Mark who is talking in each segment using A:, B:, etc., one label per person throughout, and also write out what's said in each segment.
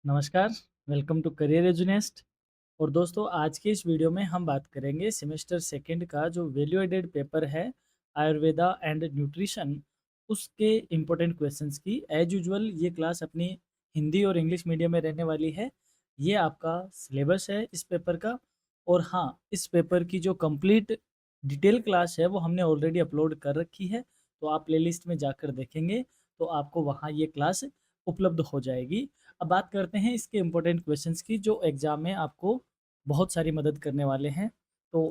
A: नमस्कार, welcome to career एजुनेस्ट। और दोस्तों, आज के इस वीडियो में हम बात करेंगे सेमेस्टर सेकंड का जो वैल्यू एडेड पेपर है आयुर्वेदा एंड न्यूट्रिशन, उसके इम्पोर्टेंट क्वेश्चंस की। एज यूजुअल ये क्लास अपनी हिंदी और इंग्लिश मीडियम में रहने वाली है। ये आपका सिलेबस है इस पेपर का। और हाँ, इस पेपर की जो कंप्लीट डिटेल क्लास है वो हमने ऑलरेडी अपलोड कर रखी है, तो आप प्लेलिस्ट में जाकर देखेंगे तो आपको वहाँ ये क्लास उपलब्ध हो जाएगी। अब बात करते हैं इसके इम्पोर्टेंट क्वेश्चंस की जो एग्जाम में आपको बहुत सारी मदद करने वाले हैं। तो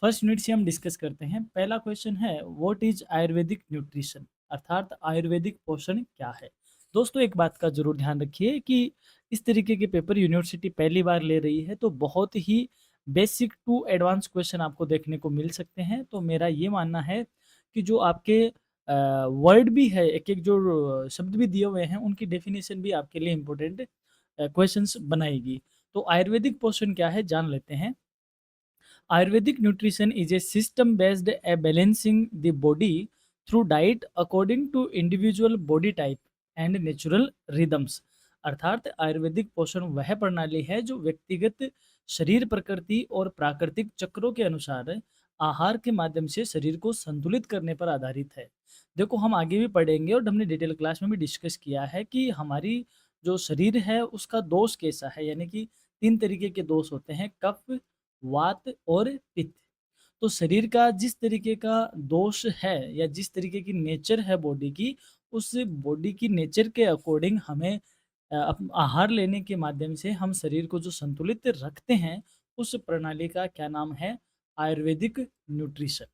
A: फर्स्ट यूनिट से हम डिस्कस करते हैं। पहला क्वेश्चन है, व्हाट इज आयुर्वेदिक न्यूट्रिशन, अर्थात आयुर्वेदिक पोषण क्या है। दोस्तों, एक बात का जरूर ध्यान रखिए कि इस तरीके के पेपर यूनिवर्सिटी पहली बार ले रही है, तो बहुत ही बेसिक टू एडवांस क्वेश्चन आपको देखने को मिल सकते हैं। तो मेरा ये मानना है कि जो आपके वर्ड भी है, एक एक जो शब्द भी दिए हुए हैं, उनकी डेफिनेशन भी आपके लिए इम्पोर्टेंट क्वेश्चंस बनाएगी। तो आयुर्वेदिक पोषण क्या है, जान लेते हैं। Ayurvedic nutrition is a system based a balancing the body through diet according to individual body type and natural rhythms। अर्थात आयुर्वेदिक पोषण वह प्रणाली है जो व्यक्तिगत शरीर प्रकृति और प्राकृतिक चक्रों के अनुसार आहार के माध्यम से शरीर को संतुलित करने पर आधारित है। देखो, हम आगे भी पढ़ेंगे और हमने डिटेल क्लास में भी डिस्कस किया है कि हमारी जो शरीर है उसका दोष कैसा है, यानी कि तीन तरीके के दोष होते हैं, कफ, वात और पित्त। तो शरीर का जिस तरीके का दोष है या जिस तरीके की नेचर है बॉडी की, उस बॉडी की नेचर के अकॉर्डिंग हमें आहार लेने के माध्यम से हम शरीर को जो संतुलित रखते हैं, उस प्रणाली का क्या नाम है, आयुर्वेदिक न्यूट्रिशन।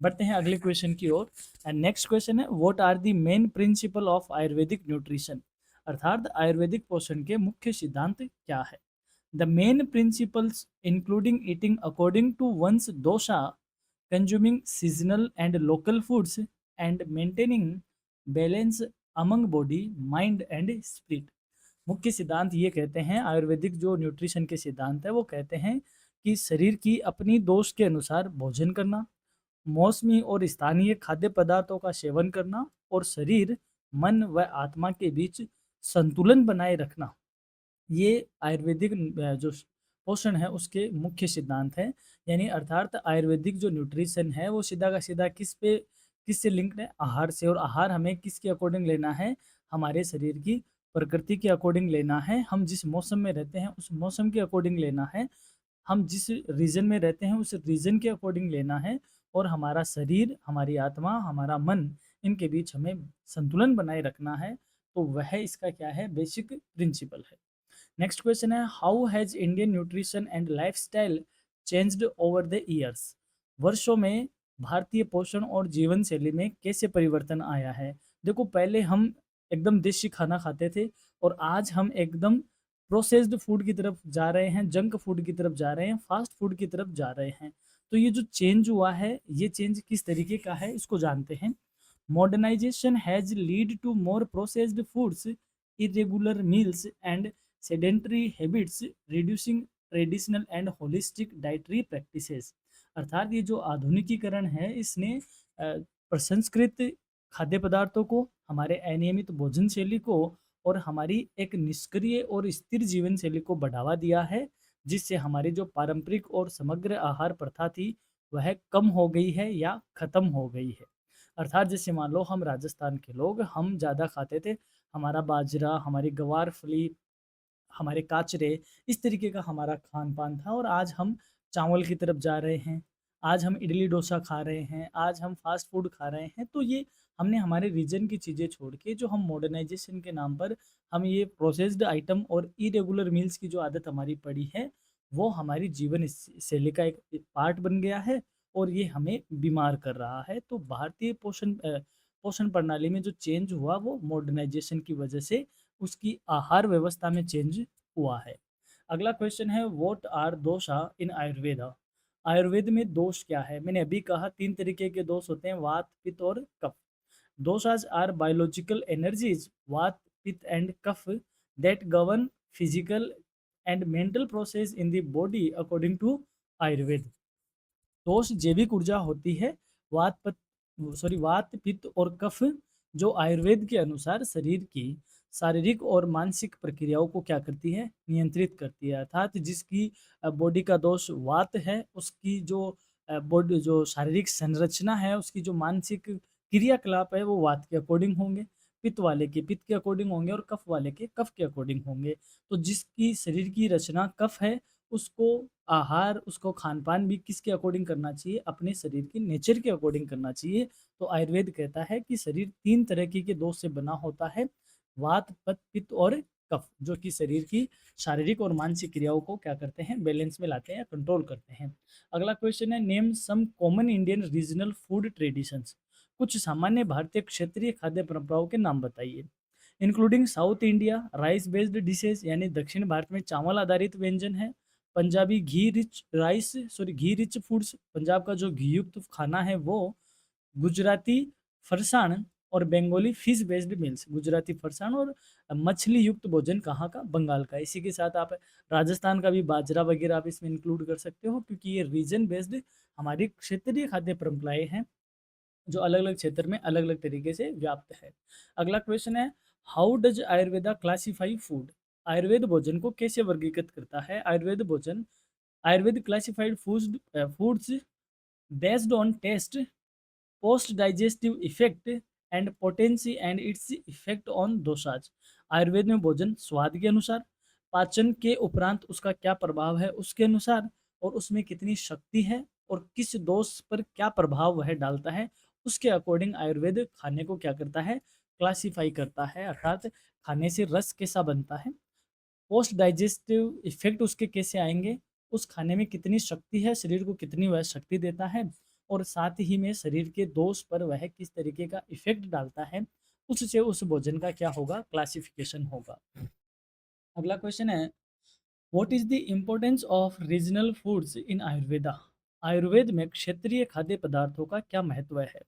A: बढ़ते हैं अगले क्वेश्चन की ओर। एंड नेक्स्ट क्वेश्चन है, what are the main principle of Ayurvedic nutrition, अर्थात आयुर्वेदिक पोषण के मुख्य सिद्धांत क्या है। The main principles including eating according to one's dosha, consuming seasonal and local foods, and maintaining balance among body, mind and spirit। मुख्य सिद्धांत ये कहते हैं, आयुर्वेदिक जो न्यूट्रिशन के सिद्धांत है वो कहते हैं कि शरीर की अपनी दोष के अनुसार भोजन करना, मौसमी और स्थानीय खाद्य पदार्थों का सेवन करना और शरीर, मन व आत्मा के बीच संतुलन बनाए रखना, ये आयुर्वेदिक जो पोषण है उसके मुख्य सिद्धांत हैं। यानी अर्थात आयुर्वेदिक जो न्यूट्रिशन है वो सीधा का सीधा किससे लिंक्ड है, आहार से। और आहार हमें किसके अकॉर्डिंग लेना है, हमारे शरीर की प्रकृति के अकॉर्डिंग लेना है। हम जिस मौसम में रहते हैं उस मौसम के अकॉर्डिंग लेना है, हम जिस रीजन में रहते हैं उस रीजन के अकॉर्डिंग लेना है। और हमारा शरीर, हमारी आत्मा, हमारा मन, इनके बीच हमें संतुलन बनाए रखना है। तो वह इसका क्या है, बेसिक प्रिंसिपल है। नेक्स्ट क्वेश्चन है, how has Indian nutrition and lifestyle changed over the years. वर्षों में भारतीय पोषण और जीवन शैली में कैसे परिवर्तन आया है। देखो, पहले हम एकदम देसी खाना खाते थे और आज हम एकदम प्रोसेस्ड फूड की तरफ जा रहे हैं, जंक फूड की तरफ जा रहे हैं, फास्ट फूड की तरफ जा रहे हैं। तो ये जो चेंज हुआ है, ये चेंज किस तरीके का है, इसको जानते हैं। Modernisation has lead to more processed foods, irregular meals and sedentary habits, reducing traditional and holistic dietary practices. अर्थात ये जो आधुनिकीकरण है, इसने प्रसंस्कृत खाद्य पदार्थों को, हमारे अनियमित भोजन शैली को और हमारी एक निष्क्रिय और स्थिर जीवन शैली को बढ़ावा दिया है, जिससे हमारी जो पारंपरिक और समग्र आहार प्रथा थी वह कम हो गई है या खत्म हो गई है। अर्थात जैसे मान लो हम राजस्थान के लोग, हम ज़्यादा खाते थे हमारा बाजरा, हमारी गवार फली, हमारे काचरे, इस तरीके का हमारा खान-पान था। और आज हम चावल की तरफ जा रहे हैं, आज हम इडली डोसा खा रहे हैं, आज हम फास्ट फूड खा रहे हैं। तो ये हमने हमारे रीजन की चीज़ें छोड़ के जो हम मॉडर्नाइज़ेशन के नाम पर हम ये प्रोसेस्ड आइटम और इरेगुलर मील्स की जो आदत हमारी पड़ी है, वो हमारी जीवन शैली का एक पार्ट बन गया है और ये हमें बीमार कर रहा है। तो भारतीय पोषण प्रणाली में जो चेंज हुआ वो मॉडर्नाइज़ेशन की वजह से उसकी आहार व्यवस्था में चेंज हुआ है। अगला क्वेश्चन है, व्हाट आर दोषा इन आयुर्वेदा। आयुर्वेद में दोष क्या है। मैंने अभी कहा तीन तरीके के दोष होते हैं, वात, पित्त और कफ। Doshas are biological energies, vata, pitta and kapha, that govern physical and mental process in the body according to Ayurveda. दोष जैविक ऊर्जा होती है, वात, पित्त और कफ, जो आयुर्वेद के अनुसार शरीर की शारीरिक और मानसिक प्रक्रियाओं को क्या करती है, नियंत्रित करती है। अर्थात जिसकी बॉडी का दोष वात है, उसकी जो बॉडी जो शारीरिक संरचना है, उसकी जो मानसिक क्रियाकलाप है वो वात के अकॉर्डिंग होंगे, पित्त वाले के पित्त के अकॉर्डिंग होंगे और कफ वाले के कफ के अकॉर्डिंग होंगे। तो जिसकी शरीर की रचना कफ है, उसको आहार, उसको खान-पान भी किसके अकॉर्डिंग करना चाहिए? अपने शरीर के नेचर के अकॉर्डिंग करना चाहिए। तो आयुर्वेद कहता है कि शरीर 3 तरह के दोष से बना होता है, वात, पित्त और कफ, जो कि शरीर की शारीरिक और मानसिक क्रियाओं को क्या करते हैं? बैलेंस में लाते हैं या कंट्रोल करते हैं। अगला क्वेश्चन है, name some common Indian regional food traditions. कुछ सामान्य भारतीय क्षेत्रीय खाद्य परंपराओं के नाम बताइए। Including south India rice based dishes, यानी दक्षिण भारत में चावल आधारित व्यंजन है। पंजाबी घी रिच फूड्स, पंजाब का जो घी युक्त खाना है वो। गुजराती फरसाण और Bengali fish based meals, Gujarati farsan और मछली युक्त भोजन कहाँ का? बंगाल का। इसी के साथ आप राजस्थान का भी बाजरा वगैरह आप इसमें इंक्लूड कर सकते हो, क्योंकि ये रीजन बेस्ड हमारी क्षेत्रीय खाद्य परंपराएं हैं, जो अलग अलग क्षेत्र में अलग अलग तरीके से व्याप्त है। अगला क्वेश्चन है, how does Ayurveda classify food. Ayurveda भोजन को कैसे वर्गीकृत करता है? Ayurveda classified foods based on taste, post digestive effect and potency and its effect on doshas. Ayurveda में भोजन स्वाद के अनुसार, पाचन के उपरांत उसका क्या प्रभाव है उसके अनुसार, और उसमें कितनी शक्ति है और किस दोष पर क्या प्रभाव वह डालता है, उसके अकॉर्डिंग आयुर्वेद खाने को क्या करता है? क्लासिफाई करता है। अर्थात खाने से रस कैसा बनता है, पोस्ट डाइजेस्टिव इफेक्ट उसके कैसे आएंगे, उस खाने में कितनी शक्ति है, शरीर को कितनी वह शक्ति देता है, और साथ ही में शरीर के दोष पर वह किस तरीके का इफेक्ट डालता है, उससे उस भोजन का क्या होगा? क्लासिफिकेशन होगा। अगला क्वेश्चन है, what is the importance of regional foods इन आयुर्वेदा। आयुर्वेद में क्षेत्रीय खाद्य पदार्थों का क्या महत्व है?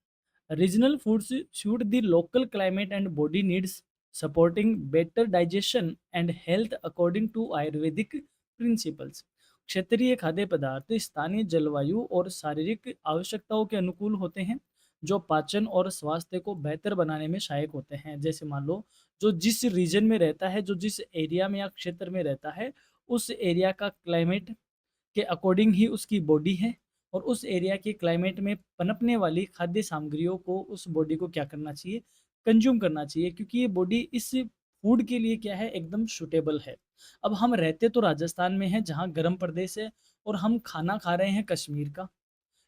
A: Regional foods suit the local climate and body needs, supporting better digestion and health according to Ayurvedic principles. क्षेत्रीय खाद्य पदार्थ स्थानीय जलवायु और शारीरिक आवश्यकताओं के अनुकूल होते हैं, जो पाचन और स्वास्थ्य को बेहतर बनाने में सहायक होते हैं। जैसे मान लो, जो जिस रीजन में रहता है, जो जिस एरिया में या क्षेत्र में रहता है, उस एरिया का क्लाइमेट के अकॉर्डिंग ही उसकी बॉडी है, और उस एरिया के क्लाइमेट में पनपने वाली खाद्य सामग्रियों को उस बॉडी को क्या करना चाहिए? कंज्यूम करना चाहिए, क्योंकि ये बॉडी इस फूड के लिए क्या है? एकदम सूटेबल है। अब हम रहते तो राजस्थान में हैं, जहाँ गर्म प्रदेश है, और हम खाना खा रहे हैं कश्मीर का,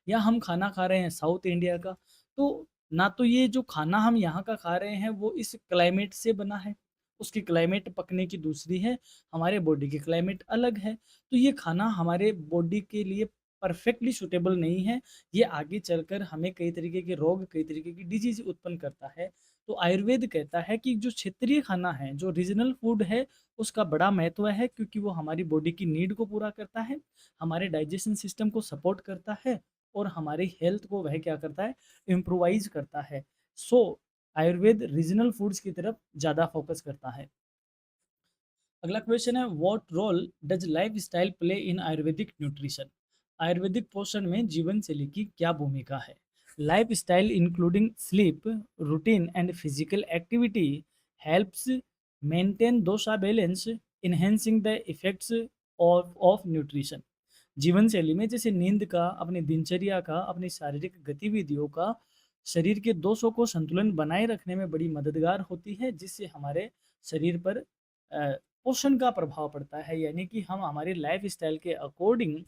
A: या हम खाना खा रहे हैं साउथ इंडिया का, तो ना तो ये जो खाना हम यहाँ का खा रहे हैं वो इस क्लाइमेट से बना है, उसकी क्लाइमेट पकने की दूसरी है, हमारे बॉडी की क्लाइमेट अलग है, तो ये खाना हमारे बॉडी के लिए परफेक्टली सूटेबल नहीं है। ये आगे चलकर हमें कई तरीके के रोग, कई तरीके की डिजीज उत्पन्न करता है। तो आयुर्वेद कहता है कि जो क्षेत्रीय खाना है, जो रीजनल फूड है, उसका बड़ा महत्व है, क्योंकि वो हमारी बॉडी की नीड को पूरा करता है, हमारे डाइजेशन सिस्टम को सपोर्ट करता है, और हमारी हेल्थ को वह क्या करता है? इम्प्रोवाइज करता है। सो आयुर्वेद रीजनल फूड्स की तरफ ज़्यादा फोकस करता है। अगला क्वेश्चन है, what role does lifestyle play in Ayurvedic nutrition. आयुर्वेदिक पोषण में जीवन शैली की क्या भूमिका है? Lifestyle including sleep routine and physical activity helps maintain dosha balance, enhancing the effects of nutrition. जीवन शैली में जैसे नींद का, अपनी दिनचर्या का, अपनी शारीरिक गतिविधियों का शरीर के दोषों को संतुलन बनाए रखने में बड़ी मददगार होती है, जिससे हमारे शरीर पर पोषण का प्रभाव पड़ता है। यानी कि हम हमारी लाइफ स्टाइल के अकॉर्डिंग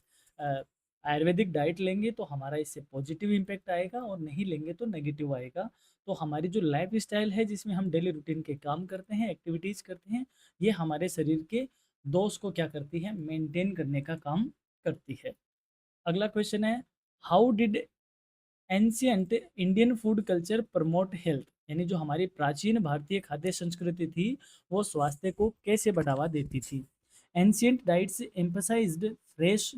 A: आयुर्वेदिक डाइट लेंगे तो हमारा इससे पॉजिटिव इम्पैक्ट आएगा, और नहीं लेंगे तो नेगेटिव आएगा। तो हमारी जो लाइफ स्टाइल है, जिसमें हम डेली रूटीन के काम करते हैं, एक्टिविटीज़ करते हैं, ये हमारे शरीर के दोष को क्या करती है? मेंटेन करने का काम करती है। अगला क्वेश्चन है, how did ancient Indian food culture promote health. यानी जो हमारी प्राचीन भारतीय खाद्य संस्कृति थी, वो स्वास्थ्य को कैसे बढ़ावा देती थी? Ancient diets emphasized fresh,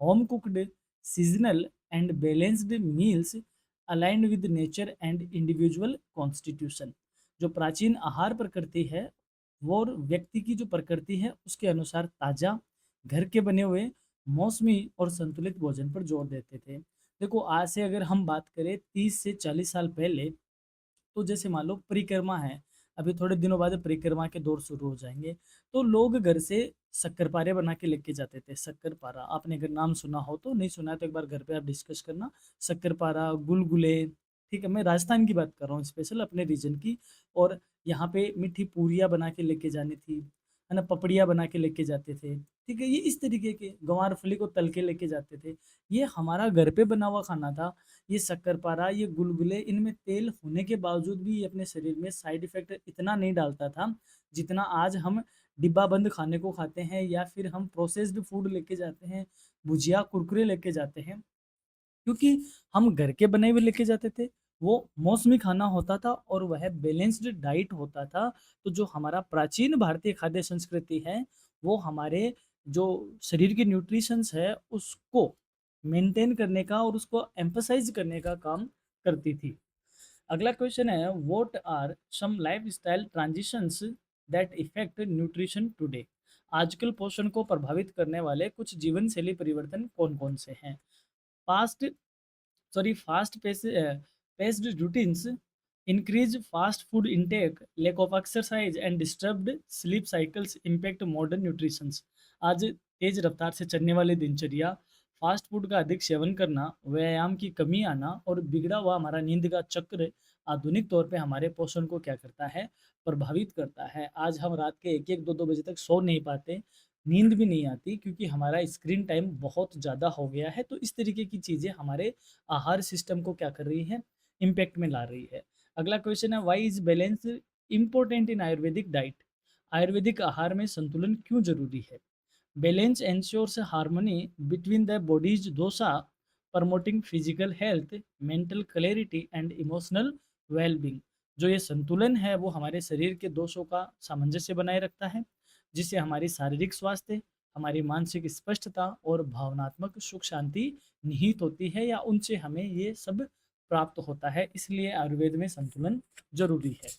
A: home cooked, seasonal and balanced meals aligned with nature and individual constitution. जो प्राचीन आहार प्रकृति है, वो व्यक्ति की जो प्रकृति है उसके अनुसार ताज़ा, घर के बने हुए, मौसमी और संतुलित भोजन पर जोर देते थे। देखो, आज से अगर हम बात करें 30 से 40 साल पहले, तो जैसे मान लो परिक्रमा है, अभी थोड़े दिनों बाद परिक्रमा के दौर शुरू हो जाएंगे। तो लोग घर से शक्कर-पारे बना के लेके जाते थे। शक्कर-पारा आपने अगर नाम सुना हो तो, नहीं सुना है तो एक बार घर पे आप डिस्कस करना। शक्कर-पारा, गुलगुले, ठीक है? मैं राजस्थान की बात कर रहा हूँ स्पेशल अपने रीजन की। और यहाँ पे मीठी पूरियाँ बना के लेके जानी थी, है ना? पपड़ियाँ बना के लेके जाते थे, ठीक है? ये इस तरीके के गँवार-फली को तल के लेके जाते थे। ये हमारा घर पे बना हुआ खाना था। ये शक्कर-पारा, ये गुलगुले, इनमें तेल होने के बावजूद भी ये अपने शरीर में साइड इफ़ेक्ट इतना नहीं डालता था, जितना आज हम डिब्बा बंद खाने को खाते हैं या फिर हम प्रोसेस्ड फूड लेके जाते हैं, भुजिया, कुरकुरे लेके जाते हैं। क्योंकि हम घर के बने हुए लेके जाते थे, वो मौसमी खाना होता था और वह बैलेंस्ड डाइट होता था। तो जो हमारा प्राचीन भारतीय खाद्य संस्कृति है, वो हमारे जो शरीर के न्यूट्रिशंस है, उसको मेंटेन करने का और उसको एम्फसाइज़ करने का काम करती थी। अगला क्वेश्चन है, what are some lifestyle transitions that effect nutrition today? आजकल पोषण को प्रभावित करने वाले कुछ जीवन शैली परिवर्तन कौन-कौन से हैं? Fast fast paced routines, increased fast food intake, lack of exercise and disturbed sleep cycles impact modern nutrition। आज तेज रफ्तार से चलने वाली दिनचर्या, फास्ट फूड का अधिक सेवन करना, व्यायाम की कमी आना और बिगड़ा हुआ हमारा नींद का चक्र आधुनिक तौर पे हमारे पोषण को क्या करता है, प्रभावित करता है। आज हम रात के 1-1, 2-2 बजे तक सो नहीं पाते, नींद भी नहीं आती क्योंकि हमारा स्क्रीन टाइम बहुत ज़्यादा हो गया है। तो इस तरीके की चीज़ें हमारे आहार सिस्टम को क्या कर रही है, इम्पैक्ट में ला रही है। अगला क्वेश्चन है, why is balance important in Ayurvedic diet? Ayurvedic आहार में संतुलन क्यों जरूरी है? Balance ensures harmony between the bodies dosa, promoting physical health, mental clarity and emotional wellbeing. जो ये संतुलन है वो हमारे शरीर के दोषों का सामंजस्य बनाए रखता है, जिससे हमारी शारीरिक स्वास्थ्य, हमारी मानसिक स्पष्टता और भावनात्मक सुख शांति निहित होती है, या उनसे हमें ये सब प्राप्त होता है। इसलिए आयुर्वेद में संतुलन जरूरी है।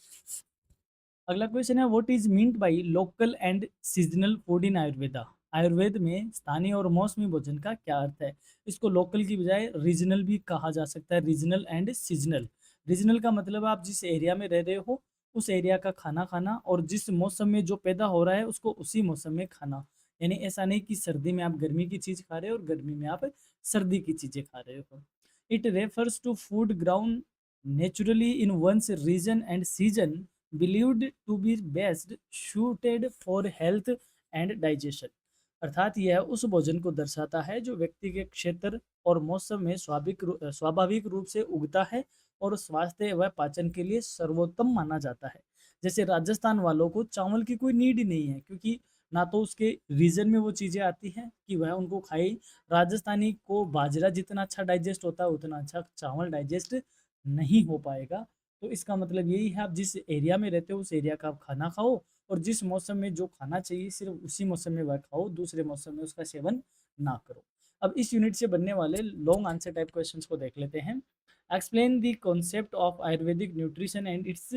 A: अगला क्वेश्चन है, what is meant by local and seasonal food in Ayurveda? Ayurveda में स्थानीय और मौसमी भोजन का क्या अर्थ है? इसको लोकल की बजाय रीजनल भी कहा जा सकता है, रीजनल एंड सीजनल। रीजनल का मतलब आप जिस एरिया में रह रहे हो उस एरिया का खाना खाना, और जिस मौसम में जो पैदा हो रहा है उसको उसी मौसम में खाना। यानी ऐसा नहीं कि सर्दी में आप गर्मी की चीज़ खा रहे हो और गर्मी में आप सर्दी की चीज़ें खा रहे हो। It refers to food ground naturally in one's region and season, believed to be best suited for health and digestion। अर्थात यह उस भोजन को दर्शाता है जो व्यक्ति के क्षेत्र और मौसम में स्वाभाविक रूप से उगता है और स्वास्थ्य व पाचन के लिए सर्वोत्तम माना जाता है। जैसे राजस्थान वालों को चावल की कोई नीड ही नहीं है, क्योंकि ना तो उसके रीजन में वो चीज़ें आती हैं कि वह उनको खाए। राजस्थानी को बाजरा जितना अच्छा डाइजेस्ट होता है उतना अच्छा चावल डाइजेस्ट नहीं हो पाएगा। तो इसका मतलब यही है, आप जिस एरिया में रहते हो उस एरिया का आप खाना खाओ, और जिस मौसम में जो खाना चाहिए सिर्फ उसी मौसम में वह खाओ, दूसरे मौसम में उसका सेवन ना करो। अब इस यूनिट से बनने वाले लॉन्ग आंसर टाइप क्वेश्चंस को देख लेते हैं। Explain the concept of Ayurvedic nutrition and its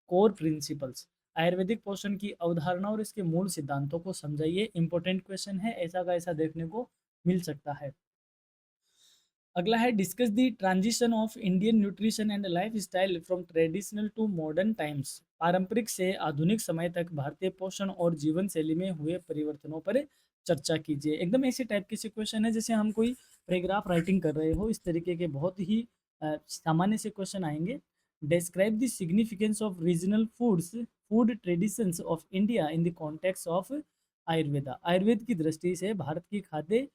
A: core principles. Ayurvedic पोषण की अवधारणा और इसके मूल सिद्धांतों को समझाइए। इंपॉर्टेंट क्वेश्चन है, ऐसा का ऐसा देखने को मिल सकता है। अगला है, discuss the transition of Indian nutrition and lifestyle from traditional to modern times. पारंपरिक से आधुनिक समय तक भारतीय पोषण और जीवन शैली में हुए परिवर्तनों पर चर्चा कीजिए। एकदम ऐसे टाइप के से क्वेश्चन है जैसे हम कोई पैराग्राफ राइटिंग कर रहे हो, इस तरीके के बहुत ही सामान्य से क्वेश्चन आएंगे। Describe the significance of regional foods food traditions of India in the context of Ayurveda. Ayurveda की दृष्टि से भारत की खाद्य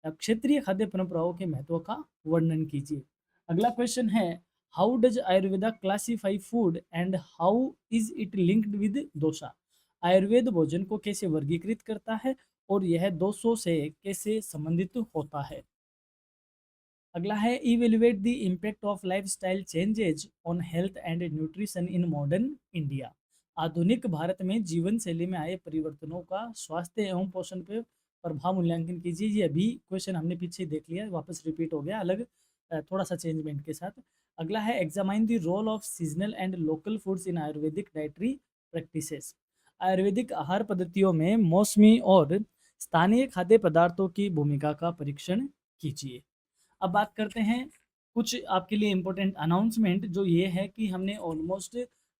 A: क्षेत्रीय खाद्य परंपराओं के महत्व का वर्णन कीजिए। अगला क्वेश्चन है, how does Ayurveda classify food and how is it linked with dosha? Ayurveda भोजन को कैसे वर्गीकृत करता है और यह दोषों से कैसे संबंधित होता है? अगला है, evaluate the impact of lifestyle changes on health and nutrition in modern India. आधुनिक भारत में जीवन शैली में आए परिवर्तनों का स्वास्थ्य एवं पोषण पर प्रभाव मूल्यांकन कीजिए। ये अभी क्वेश्चन हमने पीछे देख लिया, वापस रिपीट हो गया, अलग थोड़ा सा चेंजमेंट के साथ। अगला है, examine the role of seasonal and local foods in Ayurvedic dietary practices. आयुर्वेदिक आहार पद्धतियों में मौसमी और स्थानीय खाद्य पदार्थों की भूमिका का परीक्षण कीजिए। अब बात करते हैं कुछ आपके लिए इम्पोर्टेंट अनाउंसमेंट, जो ये है कि हमने ऑलमोस्ट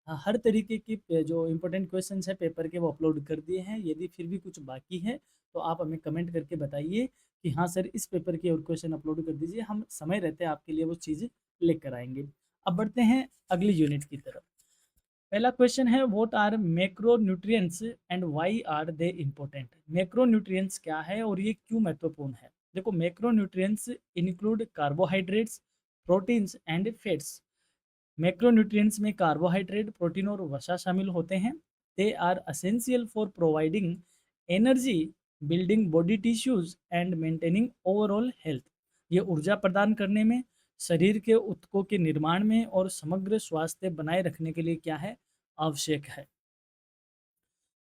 A: हर तरीके की जो इम्पोर्टेंट क्वेश्चंस है पेपर के वो अपलोड कर दिए हैं। यदि फिर भी कुछ बाकी है तो आप हमें कमेंट करके बताइए कि हाँ सर इस पेपर के और क्वेश्चन अपलोड कर दीजिए, हम समय रहते आपके लिए वो चीज़ लेकर आएंगे। अब बढ़ते हैं अगली यूनिट की तरफ। पहला क्वेश्चन है what are macronutrients and why are they important. Macronutrients क्या है और ये क्यों महत्वपूर्ण है। देखो, macronutrients include carbohydrates, proteins and fats. Macronutrients में कार्बोहाइड्रेट, प्रोटीन और वसा शामिल होते हैं। They are essential for providing energy, building body tissues and maintaining overall health. ये ऊर्जा प्रदान करने में, शरीर के ऊतकों के निर्माण में और समग्र स्वास्थ्य बनाए रखने के लिए क्या है, आवश्यक है।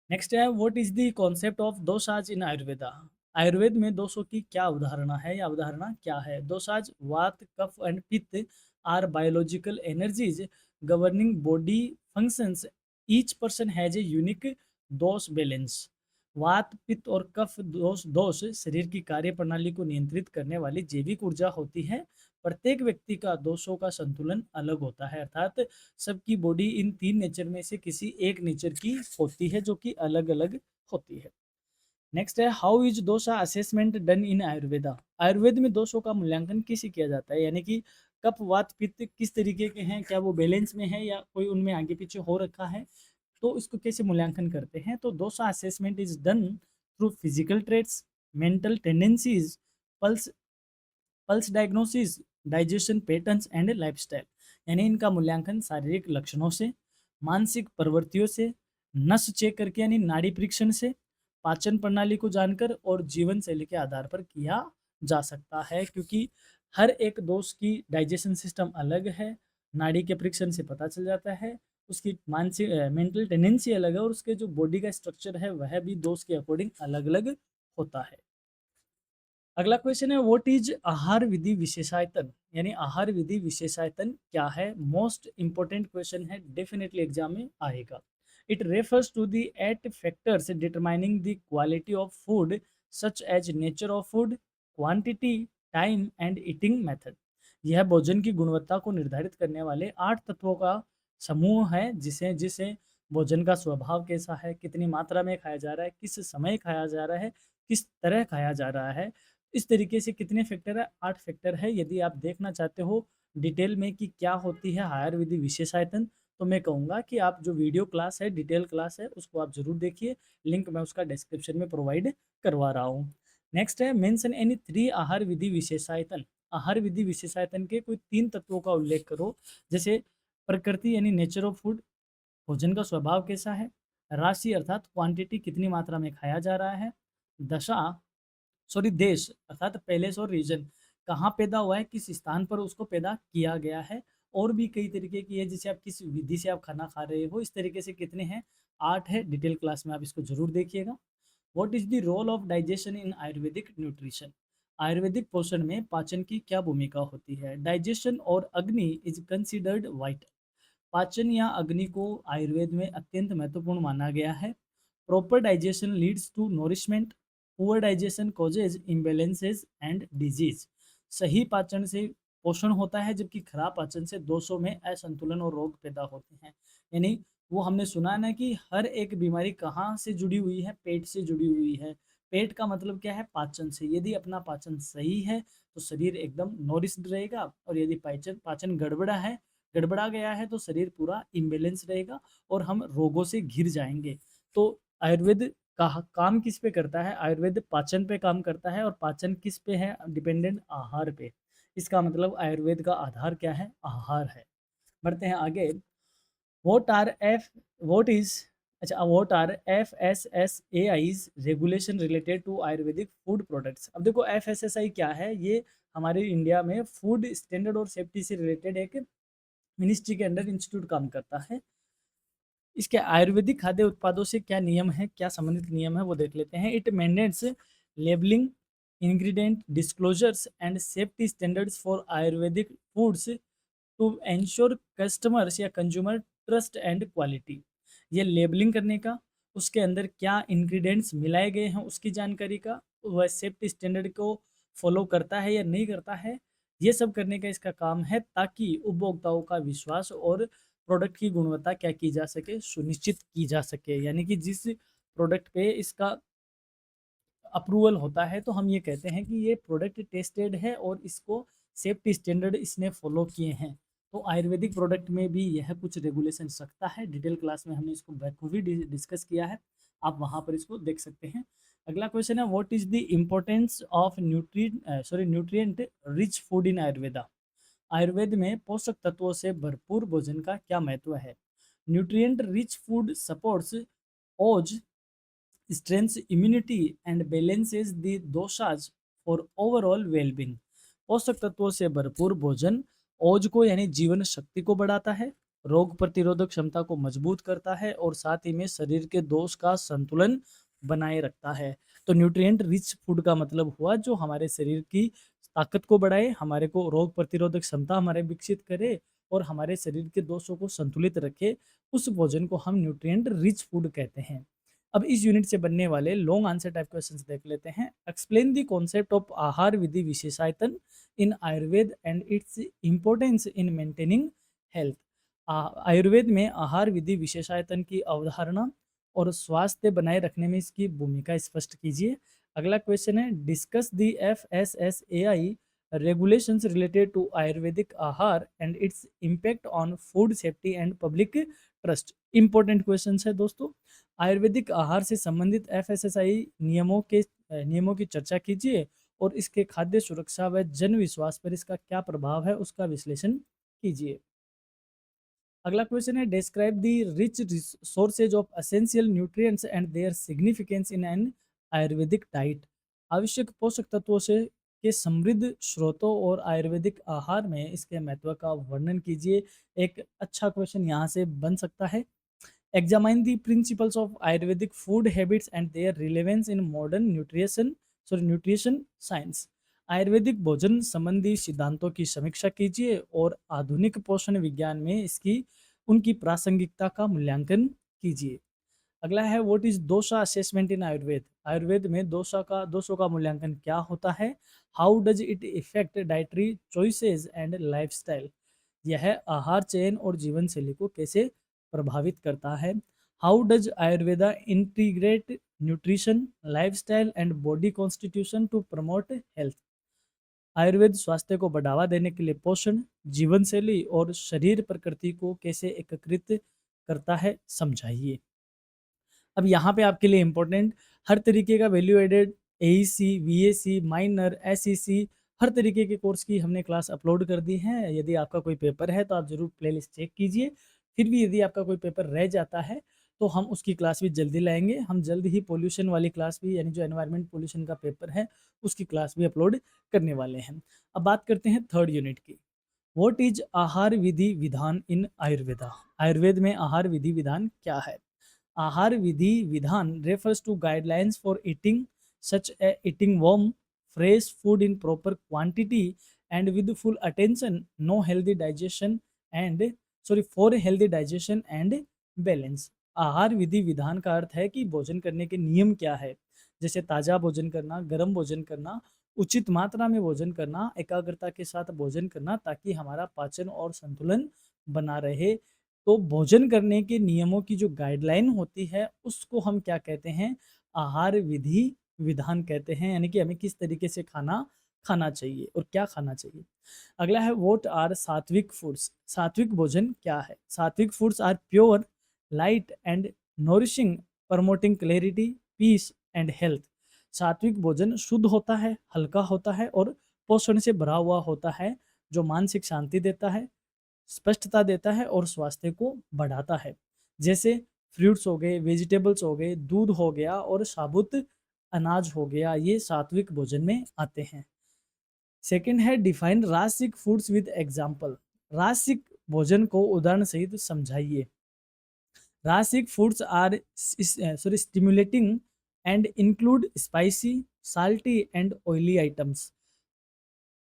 A: नेक्स्ट है what is the concept of doshas in Ayurveda. Ayurveda में दोषों की क्या अवधारणा है या अवधारणा क्या है। Doshas vata, kapha and pitta are biological energies governing body functions. Each person has a unique dosha balance. वात, पित्त और कफ दोष दोष शरीर की कार्य प्रणाली को नियंत्रित करने वाली जैविक ऊर्जा होती है। प्रत्येक व्यक्ति का दोषों का संतुलन अलग होता है, अर्थात सबकी बॉडी इन तीन नेचर में से किसी एक नेचर की होती है जो कि अलग अलग होती है। नेक्स्ट है how is dosha assessment done in Ayurveda. Ayurveda में दोषों का मूल्यांकन किसे किया जाता है, यानी कि कफ, वात, पित्त किस तरीके के हैं, क्या वो बैलेंस में है या कोई उनमें आगे पीछे हो रखा है, तो इसको कैसे मूल्यांकन करते हैं। तो dosha assessment is done through physical traits, mental tendencies, pulse pulse diagnosis, digestion patterns and lifestyle. यानी इनका मूल्यांकन शारीरिक लक्षणों से, मानसिक प्रवृत्तियों से, नस चेक करके यानी नाड़ी परीक्षण से, पाचन प्रणाली को जानकर और जीवन शैली के आधार पर किया जा सकता है, क्योंकि हर एक दोष की डाइजेशन सिस्टम अलग है। नाड़ी के परीक्षण से पता चल जाता है, उसकी मानसिक मेंटल टेंडेंसी अलग है और उसके जो बॉडी का स्ट्रक्चर है वह भी दोष के अकॉर्डिंग अलग अलग होता है। अगला क्वेश्चन है व्हाट इज आहार विधि विशेषायतन। यानी आहार विधि विशेषायतन क्या है। मोस्ट इंपॉर्टेंट क्वेश्चन है, डेफिनेटली एग्जाम में आएगा। It refers to the 8 factors determining the quality of food such as nature of food, quantity, time and eating method. यह भोजन की गुणवत्ता को निर्धारित करने वाले 8 तत्वों का समूह है, जिसे जिसे भोजन का स्वभाव कैसा है, कितनी मात्रा में खाया जा रहा है, किस समय खाया जा रहा है, किस तरह खाया जा रहा है। इस तरीके से कितने फैक्टर है, 8 फैक्टर है। यदि आप देखना चाहते हो डिटेल में कि क्या होती है आहार विधि विशेषायतन, तो मैं कहूँगा कि आप जो वीडियो क्लास है, डिटेल क्लास है, उसको आप जरूर देखिए। लिंक मैं उसका डिस्क्रिप्शन में प्रोवाइड करवा रहा हूँ। नेक्स्ट है मेंशन एनी 3 आहार विधि विशेषायतन। आहार विधि विशेषायतन के कोई 3 तत्वों का उल्लेख करो। जैसे प्रकृति यानी नेचर ऑफ फूड, भोजन का स्वभाव कैसा है, राशि अर्थात क्वांटिटी कितनी मात्रा में खाया जा रहा है, दशा सॉरी देश अर्थात पैलेस और रीजन कहाँ पैदा हुआ है, किस स्थान पर उसको पैदा किया गया है। और भी कई तरीके की है, जैसे आप किस विधि से आप खाना खा रहे हो। इस तरीके से कितने हैं, 8 है। डिटेल क्लास में आप इसको जरूर देखिएगा। What is the role of digestion in Ayurvedic nutrition. आयुर्वेदिक पोषण में पाचन की क्या भूमिका होती है। डाइजेशन और अग्नि इज कंसिडर्ड वाइटल। पाचन या अग्नि को आयुर्वेद में अत्यंत महत्वपूर्ण माना गया है। Proper digestion leads to nourishment, poor digestion causes imbalances and disease. सही पाचन से पोषण होता है, जबकि खराब पाचन से दोषों में असंतुलन और रोग पैदा होते हैं। यानी वो हमने सुना है ना कि हर एक बीमारी कहाँ से जुड़ी हुई है, पेट से जुड़ी हुई है। पेट का मतलब क्या है, पाचन से। यदि अपना पाचन सही है तो शरीर एकदम नोरिश्ड रहेगा, और यदि पाचन पाचन गड़बड़ा गया है तो शरीर पूरा इम्बेलेंस रहेगा और हम रोगों से घिर जाएंगे। तो आयुर्वेद का काम किस पे करता है, आयुर्वेद पाचन पे काम करता है। और पाचन किस पे है, डिपेंडेंट आहार पे। इसका मतलब आयुर्वेद का आधार क्या है, आहार है। बढ़ते हैं आगे। What are F what is अच्छा what are FSSAI's regulation related to Ayurvedic food products. अब देखो FSSAI क्या है, ये हमारे इंडिया में फूड स्टैंडर्ड और सेफ्टी से रिलेटेड एक मिनिस्ट्री के अंडर इंस्टीट्यूट काम करता है। इसके आयुर्वेदिक खाद्य उत्पादों से क्या नियम है, क्या संबंधित नियम है, वो देख लेते हैं। It mandates labelling, ingredient disclosures and safety standards for Ayurvedic foods to ensure customers या कंज्यूमर ट्रस्ट एंड क्वालिटी। ये लेबलिंग करने का, उसके अंदर क्या इंग्रेडिएंट्स मिलाए गए हैं उसकी जानकारी का, वह सेफ्टी स्टैंडर्ड को फॉलो करता है या नहीं करता है, ये सब करने का इसका काम है, ताकि उपभोक्ताओं का विश्वास और प्रोडक्ट की गुणवत्ता क्या की जा सके, सुनिश्चित की जा सके। यानी कि जिस प्रोडक्ट पे इसका अप्रूवल होता है तो हम ये कहते हैं कि ये प्रोडक्ट टेस्टेड है और इसको सेफ्टी स्टैंडर्ड इसने फॉलो किए हैं। तो आयुर्वेदिक प्रोडक्ट में भी यह कुछ रेगुलेशन रखता है। डिटेल क्लास में हमने इसको बखूबी डिस्कस किया है, आप वहाँ पर इसको देख सकते हैं। अगला क्वेश्चन है, what is the importance of nutrient rich food in Ayurveda. Ayurveda में पोषक तत्वों से भरपूर भोजन का क्या महत्व है। न्यूट्रिएंट रिच फूड सपोर्ट्स ओज strengthens immunity and balances the doshas for overall well-being। पोषक तत्वों से भरपूर भोजन ओज को यानी जीवन शक्ति को बढ़ाता है, रोग प्रतिरोधक क्षमता को मजबूत करता है और साथ ही में शरीर के दोष का संतुलन बनाए रखता है। तो न्यूट्रिएंट रिच फूड का मतलब हुआ जो हमारे शरीर की ताकत को बढ़ाए, हमारे को रोग प्रतिरोधक क्षमता हमारे विकसित करे और हमारे शरीर के दोषों को संतुलित रखे, उस भोजन को हम न्यूट्रिएंट रिच फूड कहते हैं। अब इस यूनिट से बनने वाले लॉन्ग आंसर टाइप क्वेश्चंस देख लेते हैं। Explain the concept of ahara vidhi visheshayatana in Ayurveda and its importance in maintaining health. Ayurveda में आहार विधि विशेषायतन की अवधारणा और स्वास्थ्य बनाए रखने में इसकी भूमिका स्पष्ट कीजिए। अगला क्वेश्चन है, discuss the FSSAI regulations related to Ayurvedic ahara and its impact on food safety and public trust. Important question है दोस्तों। आयुर्वेदिक आहार से संबंधित FSSAI नियमों की चर्चा कीजिए और इसके खाद्य सुरक्षा व जन विश्वास पर इसका क्या प्रभाव है उसका विश्लेषण कीजिए। अगला क्वेश्चन है, describe the rich sources of essential nutrients and their significance in an Ayurvedic diet. आवश्यक पोषक तत्वों से के समृद्ध स्रोतों और आयुर्वेदिक आहार में इसके महत्व का वर्णन कीजिए। एक अच्छा क्वेश्चन यहाँ से बन सकता है। Examine the principles of Ayurvedic food habits and their relevance in modern nutrition science। Ayurvedic भोजन संबंधी सिद्धांतों की समीक्षा कीजिए और आधुनिक पोषण विज्ञान में इसकी उनकी प्रासंगिकता का मूल्यांकन कीजिए। अगला है, what is dosha assessment in Ayurveda. Ayurveda में दोषों का मूल्यांकन क्या होता है। How does it affect dietary choices and lifestyle. यह आहार चयन और जीवन शैली को कैसे प्रभावित करता है। How does Ayurveda integrate nutrition lifestyle and body constitution to promote health. आयुर्वेद स्वास्थ्य को बढ़ावा देने के लिए पोषण, जीवन शैली और शरीर प्रकृति को कैसे एकीकृत करता है, समझाइए। अब यहाँ पे आपके लिए इम्पोर्टेंट हर तरीके का value added AEC, VAC, minor, SEC हर तरीके के कोर्स की हमने क्लास अपलोड कर दी है। यदि आपका कोई पेपर है तो आप जरूर प्लेलिस्ट चेक कीजिए। फिर भी यदि आपका कोई पेपर रह जाता है तो हम उसकी क्लास भी जल्दी लाएंगे। हम जल्द ही पोल्यूशन वाली क्लास भी यानी जो एनवायरनमेंट पोल्यूशन का पेपर है उसकी क्लास भी अपलोड करने वाले हैं। अब बात करते हैं थर्ड यूनिट की। व्हाट इज आहार विधि विधान इन आयुर्वेदा। आयुर्वेद में आहार विधि विधान क्या है। आहार विधि विधान refers to guidelines for eating such as eating warm fresh food in proper quantity and with full attention no healthy digestion and for healthy digestion and balance। आहार विधि विधान का अर्थ है कि भोजन करने के नियम क्या है, जैसे ताज़ा भोजन करना, गर्म भोजन करना, उचित मात्रा में भोजन करना, एकाग्रता के साथ भोजन करना ताकि हमारा पाचन और संतुलन बना रहे। तो भोजन करने के नियमों की जो गाइडलाइन होती है उसको हम क्या कहते हैं, आहार विधि विधान कहते हैं। यानी कि हमें किस तरीके से खाना खाना चाहिए और क्या खाना चाहिए। अगला है, व्हाट आर सात्विक फूड्स। सात्विक भोजन क्या है। Sattvic foods are pure light and nourishing promoting clarity peace and health. सात्विक भोजन शुद्ध होता है, हल्का होता है और पोषण से भरा हुआ होता है, जो मानसिक शांति देता है, स्पष्टता देता है और स्वास्थ्य को बढ़ाता है। जैसे फ्रूट्स हो गए, वेजिटेबल्स हो गए, दूध हो गया और साबुत अनाज हो गया, ये सात्विक भोजन में आते हैं। सेकंड है, define rasik foods with example. रासिक भोजन को उदाहरण सहित समझाइए। Rasik foods are stimulating and include spicy, salty and oily items.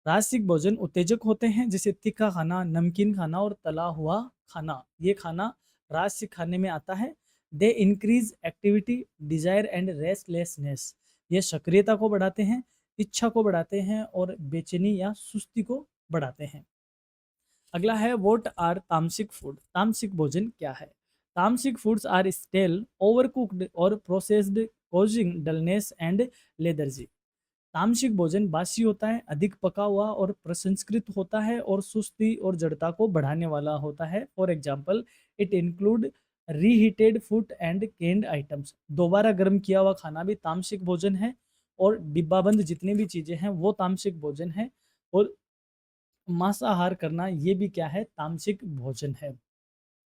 A: रासिक भोजन उत्तेजक होते हैं, जैसे तीखा खाना, नमकीन खाना और तला हुआ खाना। ये खाना रासिक खाने में आता है। They increase activity, desire and restlessness. ये सक्रियता को बढ़ाते हैं, इच्छा को बढ़ाते हैं और बेचैनी या सुस्ती को बढ़ाते हैं। अगला है व्हाट आर तामसिक फूड। तामसिक भोजन क्या है? तामसिक फूड्स आर स्टेल, ओवरकुक्ड और processed, causing dullness and lethargy. तामसिक भोजन बासी होता है, अधिक पका हुआ और प्रसंस्कृत होता है और सुस्ती और जड़ता को बढ़ाने वाला होता है। For example, it include reheated food and canned items. दोबारा गर्म किया हुआ खाना भी तामसिक भोजन है, और डिब्बाबंद जितनी भी चीजें हैं वो तामसिक भोजन है। और मांसाहार करना ये भी क्या है? तामसिक भोजन है।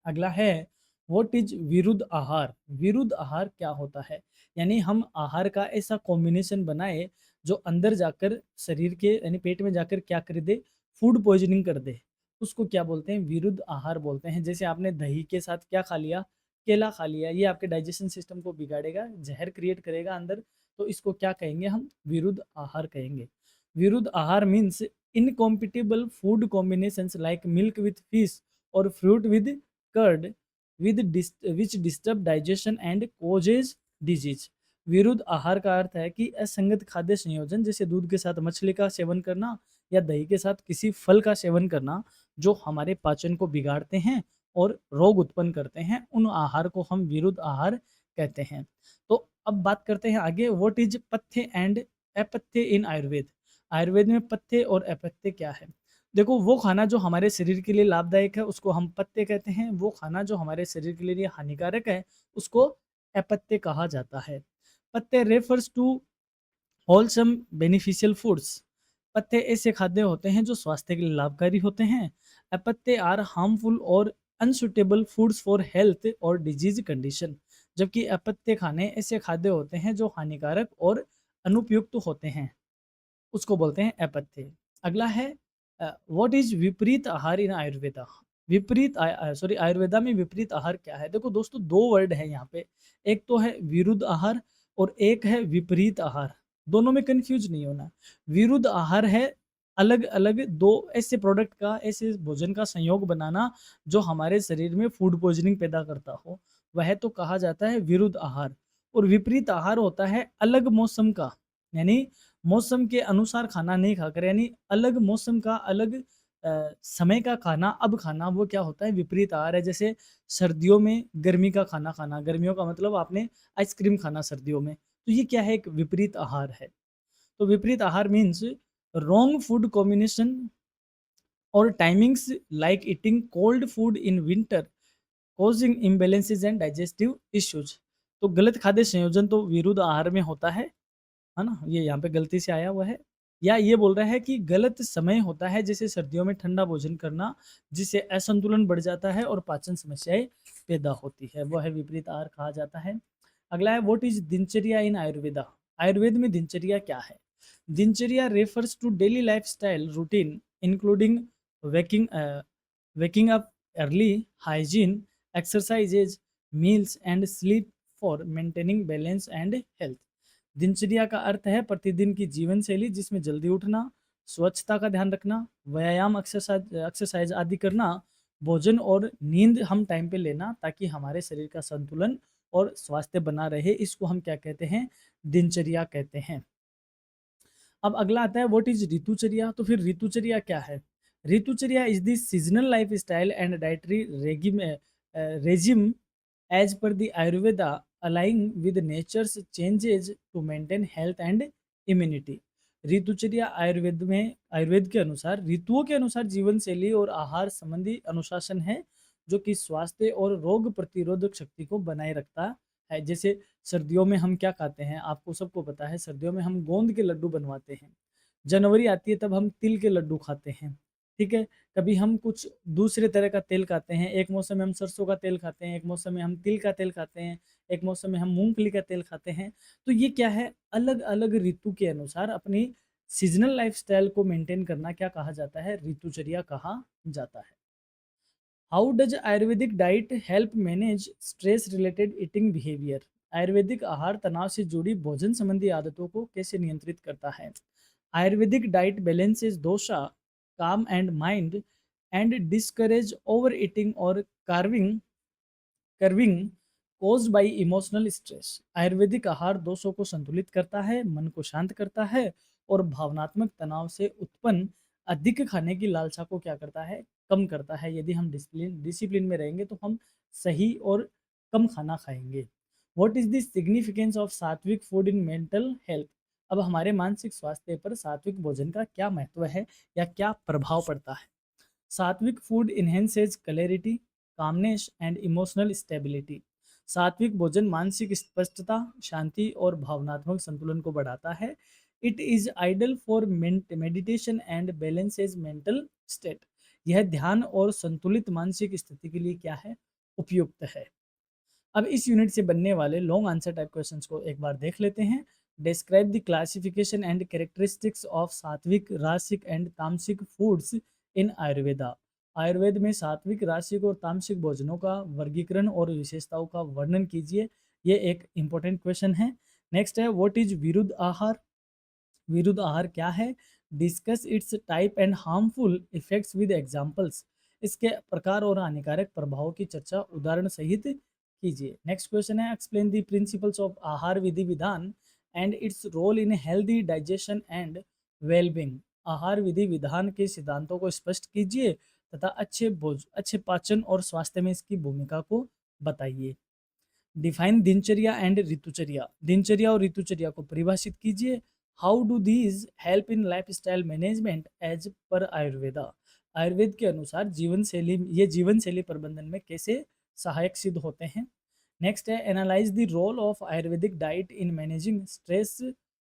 A: अगला है व्हाट इज विरुद्ध आहार। विरुद्ध आहार क्या होता है? यानी हम आहार का ऐसा कॉम्बिनेशन बनाए जो अंदर जाकर शरीर के यानी पेट में जाकर क्या कर दे? फूड पॉइजनिंग कर दे। उसको क्या बोलते हैं? विरुद्ध आहार बोलते हैं। जैसे आपने दही के साथ क्या खा लिया? केला खा लिया। ये आपके डाइजेशन सिस्टम को बिगाड़ेगा, जहर क्रिएट करेगा अंदर। तो इसको क्या कहेंगे? हम विरुद्ध आहार कहेंगे। Viruddha ahara means incompatible food combinations like milk with fish और fruit with curd which disturb digestion and causes disease। विरुद्ध आहार का अर्थ है कि असंगत खाद्य संयोजन, जैसे दूध के साथ मछली का सेवन करना या दही के साथ किसी फल का सेवन करना, जो हमारे पाचन को बिगाड़ते हैं और रोग उत्पन्न करते हैं, उन आहार को हम विरुद्ध आहार कहते हैं। तो अब बात करते हैं आगे, व्हाट इज पथ्य एंड अपथ्य इन आयुर्वेद। आयुर्वेद में पथ्य और अपथ्य क्या है? देखो, वो खाना जो हमारे शरीर के लिए लाभदायक है उसको हम पथ्य कहते हैं। वो खाना जो हमारे शरीर के लिए हानिकारक है उसको अपथ्य कहा जाता है। Pathya refers to wholesome beneficial foods. पथ्य ऐसे खाद्य होते हैं जो स्वास्थ्य के लिए लाभकारी होते हैं। अपत्य आर हार्मफुल और अनसुटेबल फूड्स फॉर हेल्थ और डिजीज कंडीशन। जबकि अपत्य खाने ऐसे खाद्य होते हैं जो हानिकारक और अनुपयुक्त होते हैं, उसको बोलते हैं अपथ्य। अगला है व्हाट इज विपरीत आहार इन आयुर्वेदा। विपरीत सॉरी आयुर्वेदा में विपरीत आहार क्या है? देखो दोस्तों, दो वर्ड है यहाँ पे। एक तो है विरुद्ध आहार और एक है विपरीत आहार। दोनों में कंफ्यूज नहीं होना। विरुद्ध आहार है अलग अलग दो ऐसे प्रोडक्ट का, ऐसे भोजन का संयोग बनाना जो हमारे शरीर में फूड पॉइजनिंग पैदा करता हो, वह तो कहा जाता है विरुद्ध आहार। और विपरीत आहार होता है अलग मौसम का, यानी मौसम के अनुसार खाना नहीं खाकर, यानी अलग मौसम का अलग समय का खाना अब खाना, वो क्या होता है? विपरीत आहार है। जैसे सर्दियों में गर्मी का खाना खाना, गर्मियों का मतलब आपने आइसक्रीम खाना सर्दियों में, तो ये क्या है? एक विपरीत आहार है। तो विपरीत आहार मीन्स रॉन्ग फूड कॉम्बिनेशन और timings like eating cold food in winter causing imbalances and digestive issues. तो गलत खाद्य संयोजन तो विरुद्ध आहार में होता है ना? ये यहाँ पे गलती से आया हुआ है। या ये बोल रहा है कि गलत समय होता है, जैसे सर्दियों में ठंडा भोजन करना, जिससे असंतुलन बढ़ जाता है और पाचन समस्याएं पैदा होती है, वो है विपरीत आहार कहा जाता है। अगला है व्हाट इज दिनचर्या इन आयुर्वेदा। आयुर्वेद में दिनचर्या क्या है? Dinacharya refers to daily lifestyle routine including waking waking up early, hygiene, exercises, meals and sleep for maintaining balance and health। दिनचर्या का अर्थ है प्रतिदिन की जीवन शैली जिसमें जल्दी उठना, स्वच्छता का ध्यान रखना, व्यायाम, एक्सरसाइज एक्सरसाइज आदि करना, भोजन और नींद हम टाइम पे लेना ताकि हमारे शरीर का संतुलन और स्वास्थ्य बना रहे, इसको हम क्या कहते हैं? दिनचर्या कहते हैं। अब अगला आता है व्हाट इज ऋतुचर्या। तो फिर ऋतुचर्या क्या है? Ritucharya is the seasonal life style and dietary regime as per the Ayurveda aligning with nature's changes to maintain health and immunity. ऋतुचर्या आयुर्वेद के अनुसार ऋतुओं के अनुसार जीवन शैली और आहार संबंधी अनुशासन है जो कि स्वास्थ्य और रोग प्रतिरोधक शक्ति को बनाए रखता है। जैसे सर्दियों में हम क्या खाते हैं? आपको सबको पता है, सर्दियों में हम गोंद के लड्डू बनवाते हैं। जनवरी आती है तब हम तिल के लड्डू खाते हैं, ठीक है? कभी हम कुछ दूसरे तरह का तेल खाते हैं। एक मौसम में हम सरसों का तेल खाते हैं, एक मौसम में हम तिल का तेल खाते हैं, एक मौसम में हम मूंगफली का तेल खाते हैं। तो ये क्या है? अलग अलग ऋतु के अनुसार अपनी सीजनल लाइफस्टाइल को मेंटेन करना क्या कहा जाता है? ऋतुचर्या कहा जाता है। How does Ayurvedic diet help manage stress related eating behaviour. Ayurvedic आहार तनाव से जुड़ी भोजन संबंधी आदतों को कैसे नियंत्रित करता है? Ayurvedic diet balances dosha, calm and mind and discourage over eating और craving craving caused by emotional stress. Ayurvedic आहार दोषों को संतुलित करता है, मन को शांत करता है और भावनात्मक तनाव से उत्पन्न अधिक खाने की लालसा को क्या करता है? कम करता है। यदि हम डिसिप्लिन में रहेंगे तो हम सही और कम खाना खाएंगे। What is the significance of सात्विक फूड इन मेंटल हेल्थ? अब हमारे मानसिक स्वास्थ्य पर सात्विक भोजन का क्या महत्व है या क्या प्रभाव पड़ता है? सात्विक food enhances clarity, calmness and emotional stability. सात्विक भोजन मानसिक स्पष्टता, शांति और भावनात्मक संतुलन को बढ़ाता है। It is ideal for meditation and balances mental state. यह ध्यान और संतुलित मानसिक स्थिति के लिए क्या है? उपयुक्त है। अब इस यूनिट से बनने वाले लॉन्ग आंसर टाइप क्वेश्चंस को एक बार देख लेते हैं। Describe the classification and characteristics of सात्विक, रासिक एंड तामसिक फूड्स इन आयुर्वेदा। आयुर्वेद में सात्विक, रासिक और तामसिक भोजनों का वर्गीकरण और विशेषताओं का वर्णन कीजिए। ये एक इंपॉर्टेंट क्वेश्चन है। नेक्स्ट है व्हाट इज विरुद्ध आहार? विरुद्ध आहार क्या है? Discuss it's type and harmful effects with examples. इसके प्रकार और हानिकारक प्रभावों की चर्चा उदाहरण सहित कीजिए। नेक्स्ट क्वेश्चन है explain the principles of ahara Vidhi vidhana and its role in healthy digestion and wellbeing. आहार विधि विधान के सिद्धांतों को स्पष्ट कीजिए तथा अच्छे पाचन और स्वास्थ्य में इसकी भूमिका को बताइए। डिफाइन दिनचर्या एंड ऋतुचर्या। दिनचर्या और ऋतुचर्या को परिभाषित कीजिए। How do these help in lifestyle management as per Ayurveda? Ayurveda के अनुसार जीवन शैली प्रबंधन में कैसे सहायक सिद्ध होते हैं। नेक्स्ट है analyse the role of Ayurvedic diet in managing stress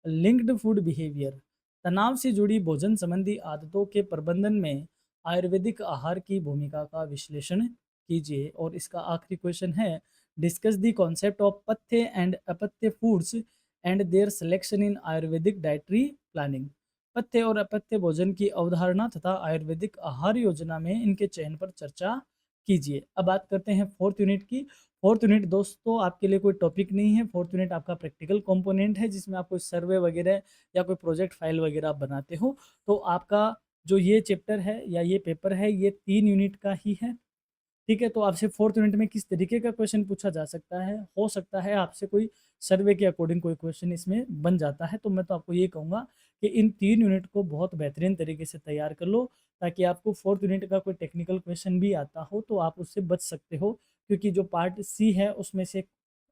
A: linked food behaviour. तनाव से जुड़ी भोजन संबंधी आदतों के प्रबंधन में आयुर्वेदिक आहार की भूमिका का विश्लेषण कीजिए। और इसका आखिरी क्वेश्चन है discuss the concept of pathya and apathya foods and their selection in Ayurvedic dietary planning. पथ्य और अपत्य भोजन की अवधारणा तथा आयुर्वेदिक आहार योजना में इनके चयन पर चर्चा कीजिए। अब बात करते हैं फोर्थ यूनिट की। फोर्थ यूनिट दोस्तों आपके लिए कोई टॉपिक नहीं है। फोर्थ यूनिट आपका प्रैक्टिकल कंपोनेंट है जिसमें आप कोई सर्वे वगैरह या कोई प्रोजेक्ट फाइल वगैरह आप बनाते हो। तो आपका जो ये चैप्टर है या ये पेपर है ये 3 यूनिट का ही है। ठीक है, तो आपसे फोर्थ यूनिट में किस तरीके का क्वेश्चन पूछा जा सकता है? हो सकता है आपसे कोई सर्वे के अकॉर्डिंग कोई क्वेश्चन इसमें बन जाता है। तो मैं तो आपको ये कहूँगा कि इन 3 यूनिट को बहुत बेहतरीन तरीके से तैयार कर लो ताकि आपको फोर्थ यूनिट का कोई टेक्निकल क्वेश्चन भी आता हो तो आप उससे बच सकते हो। क्योंकि जो पार्ट सी है उसमें से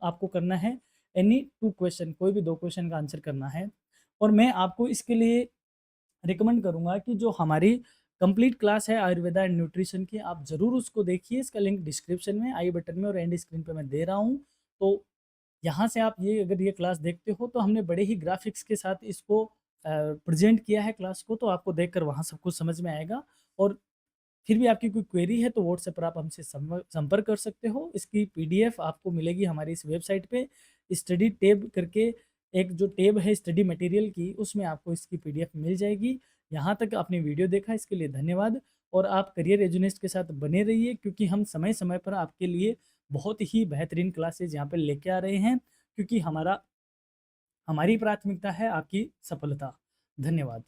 A: आपको करना है एनी 2 क्वेश्चन, कोई भी 2 क्वेश्चन का आंसर करना है। और मैं आपको इसके लिए रिकमेंड करूँगा कि जो हमारी कंप्लीट क्लास है आयुर्वेदा एंड न्यूट्रिशन की, आप ज़रूर उसको देखिए। इसका लिंक डिस्क्रिप्शन में, आई बटन में और एंड स्क्रीन पे मैं दे रहा हूँ। तो यहाँ से आप अगर ये क्लास देखते हो तो हमने बड़े ही ग्राफिक्स के साथ इसको प्रेजेंट किया है क्लास को, तो आपको देखकर वहाँ सब कुछ समझ में आएगा। और फिर भी आपकी कोई क्वेरी है तो व्हाट्सएप पर आप हमसे संपर्क कर सकते हो। इसकी पीडीएफ आपको मिलेगी हमारी इस वेबसाइट पे। स्टडी टेब करके एक जो टेब है स्टडी मटेरियल की, उसमें आपको इसकी पीडीएफ मिल जाएगी। यहाँ तक आपने वीडियो देखा इसके लिए धन्यवाद। और आप करियर एजुनिस्ट के साथ बने रहिए क्योंकि हम समय समय पर आपके लिए बहुत ही बेहतरीन क्लासेज यहाँ पर लेके आ रहे हैं। क्योंकि हमारी प्राथमिकता है आपकी सफलता। धन्यवाद।